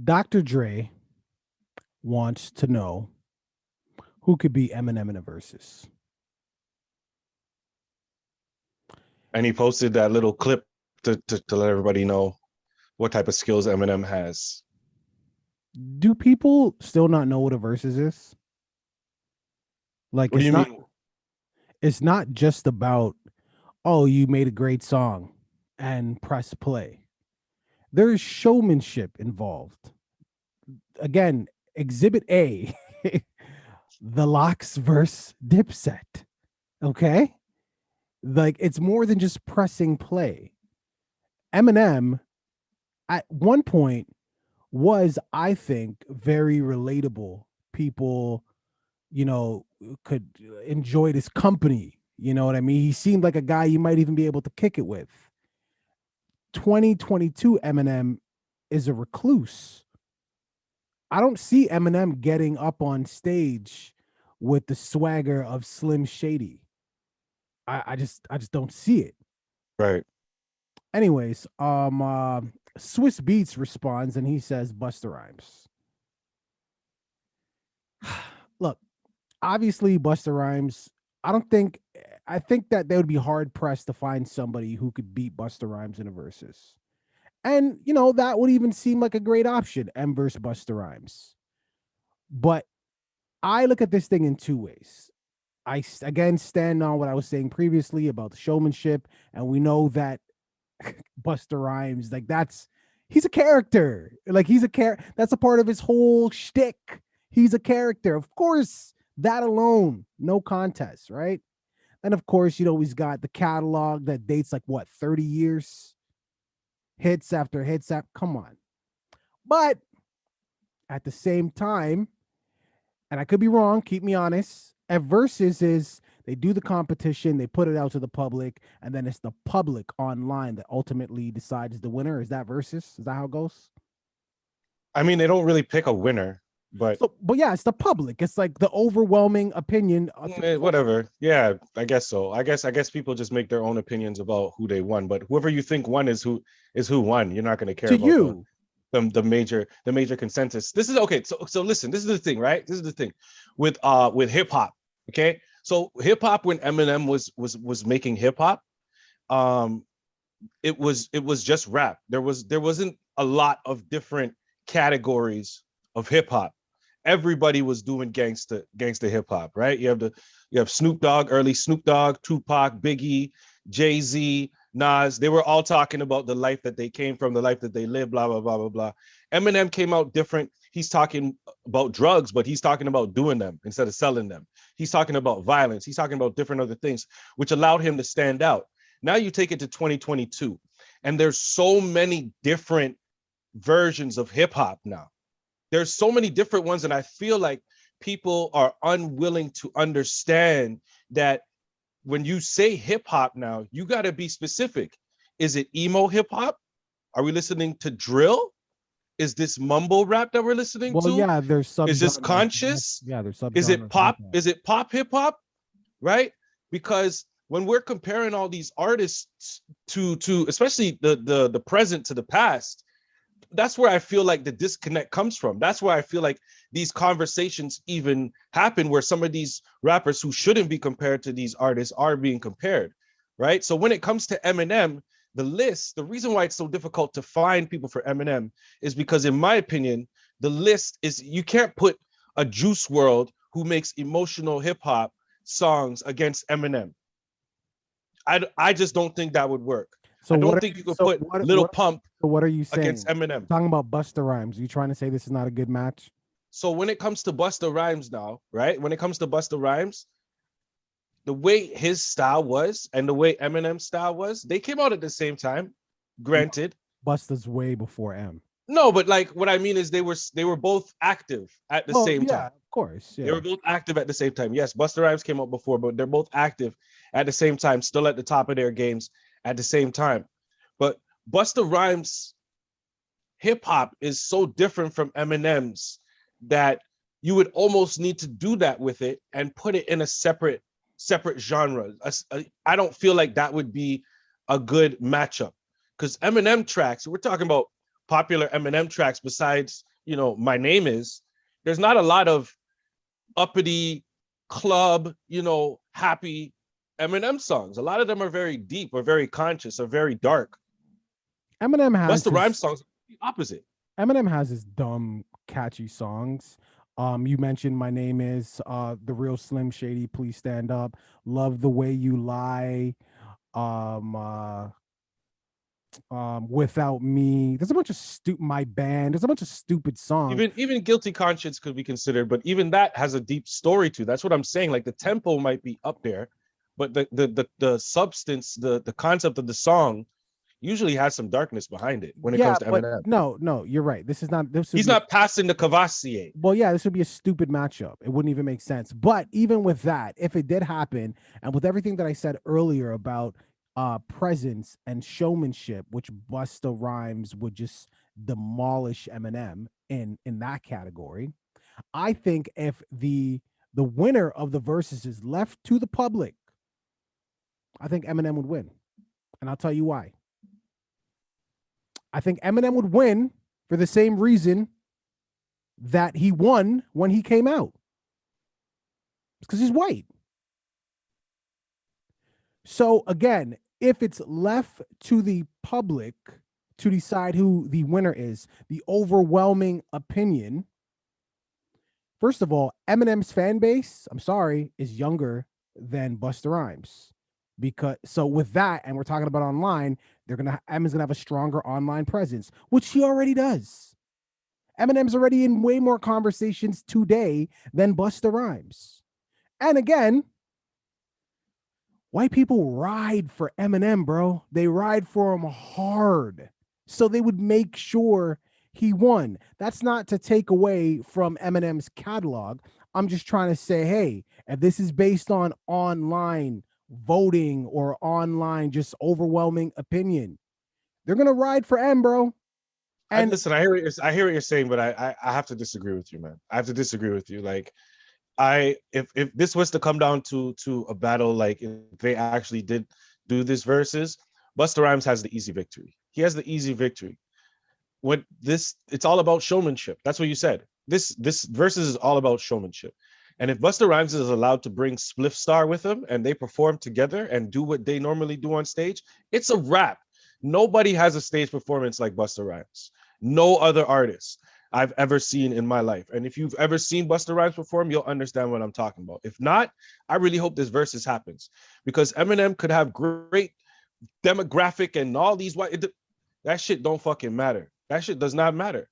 Dr. Dre wants to know who could be Eminem in a versus. And he posted that little clip to let everybody know what type of skills Eminem has. Do people still not know what a versus is? Like What do it's you not mean? it's not just about, oh, you made a great song and press play. There is showmanship involved. Again, exhibit A, the Locks verse Dipset. Okay? Like it's more than just pressing play. Eminem at one point was, I think, very relatable. People, you know, could enjoy his company. You know what I mean? He seemed like a guy you might even be able to kick it with. 2022 Eminem is a recluse. I don't see Eminem getting up on stage with the swagger of Slim Shady. I just don't see it. Right. Anyways, Swiss Beats responds and he says Busta Rhymes. Look, obviously Busta Rhymes, I don't think I think that they would be hard pressed to find somebody who could beat Busta Rhymes in a versus. And that would even seem like a great option, M versus Busta Rhymes. But I look at this thing in two ways. Again stand on what I was saying previously about the showmanship, and we know that Busta Rhymes, like he's a character. Like he's a that's a part of his whole shtick. He's a character. Of course, that alone, no contest, right? And of course, he's got the catalog that dates like what, 30 years? Hits after hits after, come on. But at the same time, and I could be wrong, keep me honest, at versus is they do the competition, they put it out to the public, and then it's the public online that ultimately decides the winner. Is that versus? Is that how it goes? I mean, they don't really pick a winner, but So, but yeah, it's the public. It's like the overwhelming opinion. whatever. Yeah, I guess so. I guess people just make their own opinions about who they won, but whoever you think won is who won. You're not going to care To about you. the major consensus. This is okay. So listen, this is the thing, right? This is the thing with hip hop. Okay, so hip hop when Eminem was making hip hop, um, it was just rap. There wasn't a lot of different categories of hip hop. Everybody was doing gangsta hip hop, right? You have Snoop Dogg, early Snoop Dogg, Tupac, Biggie, Jay-Z, Nas. They were all talking about the life that they came from, the life that they lived, blah blah blah blah blah. Eminem came out different. He's talking about drugs, but he's talking about doing them instead of selling them. He's talking about violence. He's talking about different other things, which allowed him to stand out. Now you take it to 2022, and there's so many different versions of hip hop now. There's so many different ones, and I feel like people are unwilling to understand that when you say hip hop now, you got to be specific. Is it emo hip hop? Are we listening to drill? Is this mumble rap that we're listening Well, to? yeah, there's Is this subgenres. conscious? Yeah, there's Is it subgenres like pop? that. Is it pop hip hop? Right? Because when we're comparing all these artists to especially the present to the past, that's where I feel like the disconnect comes from. That's where I feel like these conversations even happen, where some of these rappers who shouldn't be compared to these artists are being compared, right? So when it comes to Eminem, the reason why it's so difficult to find people for Eminem is because, in my opinion, the list is, you can't put a Juice World who makes emotional hip hop songs against Eminem. I just don't think that would work. So I what don't are think you you could so put what Little what Pump so what are you against saying? Eminem. Talking about Busta Rhymes. Are you trying to say this is not a good match? So when it comes to Busta Rhymes now, right? When it comes to Busta Rhymes, the way his style was and the way Eminem's style was, they came out at the same time. No, Granted, Busta's way before M. no, but like what I mean is they were both active at the Well, same yeah, time. of course, They yeah. were both active at the same time. Yes, Busta Rhymes came out before, but they're both active at the same time, still at the top of their games at the same time. But Busta Rhymes hip hop is so different from Eminem's that you would almost need to do that with it and put it in a separate genre. I don't feel like that would be a good matchup, because Eminem tracks, we're talking about popular Eminem tracks besides, My Name Is, there's not a lot of uppity club, happy Eminem songs. A lot of them are very deep or very conscious or very dark. Eminem has Busta Rhymes his songs are the opposite. Eminem has his dumb, catchy songs. You mentioned My Name Is, The Real Slim Shady, Please Stand Up, Love the Way You Lie, um, uh, Without Me. There's a bunch of My Band. There's a bunch of stupid songs. Even Guilty Conscience could be considered, but even that has a deep story to. That's what I'm saying. Like the tempo might be up there, but the substance, the concept of the song usually has some darkness behind it when it comes to but Eminem. no, you're right. He's not passing the Cavassier. Well, yeah, this would be a stupid matchup. It wouldn't even make sense. But even with that, if it did happen, and with everything that I said earlier about presence and showmanship, which Busta Rhymes would just demolish Eminem in that category, I think if the winner of the verses is left to the public, I think Eminem would win. And I'll tell you why. I think Eminem would win for the same reason that he won when he came out. It's because he's white. So again, if it's left to the public to decide who the winner is, the overwhelming opinion, first of all, Eminem's fan base, I'm sorry, is younger than Busta Rhymes. Because so with that, and we're talking about online, Eminem's gonna have a stronger online presence, which he already does. Eminem's already in way more conversations today than Busta Rhymes. And again, white people ride for Eminem, bro. They ride for him hard. So they would make sure he won. That's not to take away from Eminem's catalog. I'm just trying to say, hey, if this is based on online voting or online just overwhelming opinion, they're gonna ride for M, bro. And listen, I hear what you're saying, but I have to disagree with you, man. I have to disagree with you. Like, if this was to come down to a battle, like if they actually did do this versus, Busta Rhymes has the easy victory. He has the easy victory. When it's all about showmanship. That's what you said. This versus is all about showmanship. And if Busta Rhymes is allowed to bring Spliff Star with him and they perform together and do what they normally do on stage, it's a wrap. Nobody has a stage performance like Busta Rhymes. No other artist I've ever seen in my life. And if you've ever seen Busta Rhymes perform, you'll understand what I'm talking about. If not, I really hope this versus happens because Eminem could have great demographic and all these white. That shit don't fucking matter. That shit does not matter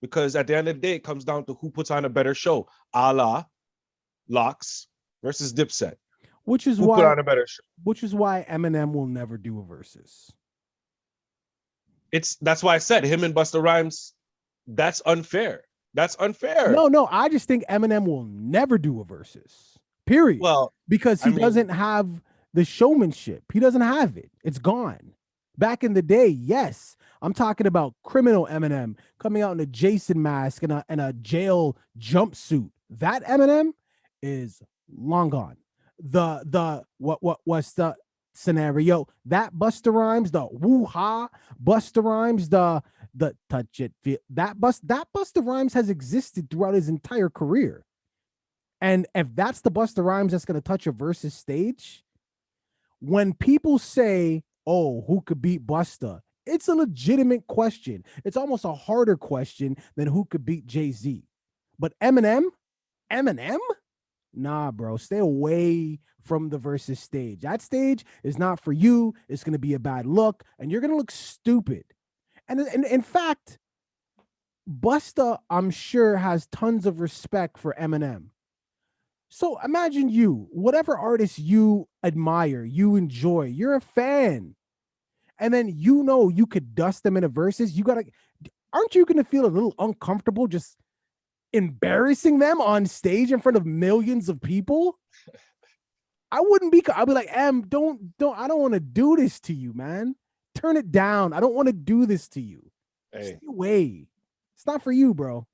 because at the end of the day, it comes down to who puts on a better show. A la Locks versus Dipset. Which is who why put on a better show. Which is why Eminem will never do a versus. That's why I said him and Busta Rhymes. That's unfair. That's unfair. No, I just think Eminem will never do a versus. Period. Well, because he doesn't have the showmanship. He doesn't have it. It's gone. Back in the day, yes. I'm talking about criminal Eminem coming out in a Jason mask and a jail jumpsuit. That Eminem is long gone. What's the scenario? That Busta Rhymes, the woo-ha Busta Rhymes, the touch it feel that Busta Rhymes has existed throughout his entire career. And if that's the Busta Rhymes that's going to touch a versus stage, when people say, oh, who could beat Busta? It's a legitimate question. It's almost a harder question than who could beat Jay-Z. But Eminem? Nah, bro, stay away from the versus stage. That stage is not for you. It's going to be a bad look, and you're going to look stupid. And in fact, Busta, I'm sure, has tons of respect for Eminem. So imagine whatever artist you admire, you enjoy, you're a fan, and then you could dust them in a versus. Aren't you going to feel a little uncomfortable just embarrassing them on stage in front of millions of people? I'd be like, I don't want to do this to you, man. Turn it down. I don't want to do this to you. Stay away. It's not for you, bro.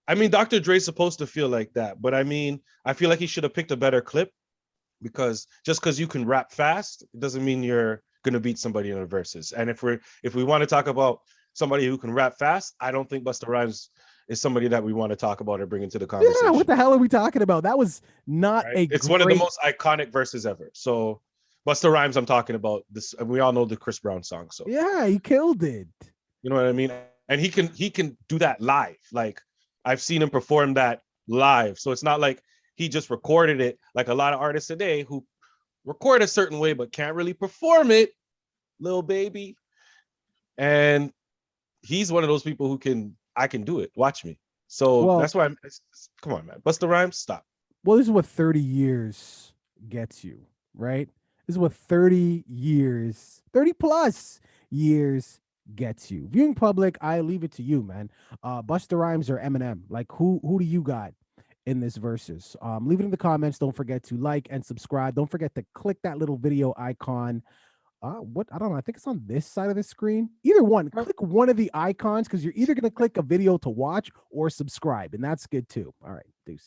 I mean, Dr. Dre's supposed to feel like that, but I mean, I feel like he should have picked a better clip because just because you can rap fast, it doesn't mean you're gonna beat somebody in a versus. And if we want to talk about somebody who can rap fast, I don't think Busta Rhymes is somebody that we want to talk about or bring into the Yeah, what conversation. the hell are we talking about? That was not Right? a It's one of the great. most iconic verses ever. So Busta Rhymes, I'm talking about this, and we all know the Chris Brown song. So Yeah, he killed it. you know what I mean? And he can do that live. Like I've seen him perform that live. So it's not like he just recorded it like a lot of artists today who record a certain way but can't really perform it, little baby. And he's one of those people who can, I can do it. Watch me. So Well, that's why come on, man. Busta Rhymes, stop. well, this is what 30 years gets you, right? This is what 30 years, 30 plus years gets you. Viewing public, I leave it to you, man. Busta Rhymes or Eminem? Like who do you got in this versus? Leave it in the comments. Don't forget to like and subscribe. Don't forget to click that little video icon. What, I don't know. I think it's on this side of the screen. Either one. Click one of the icons because you're either gonna click a video to watch or subscribe, and that's good too. All right, deuces.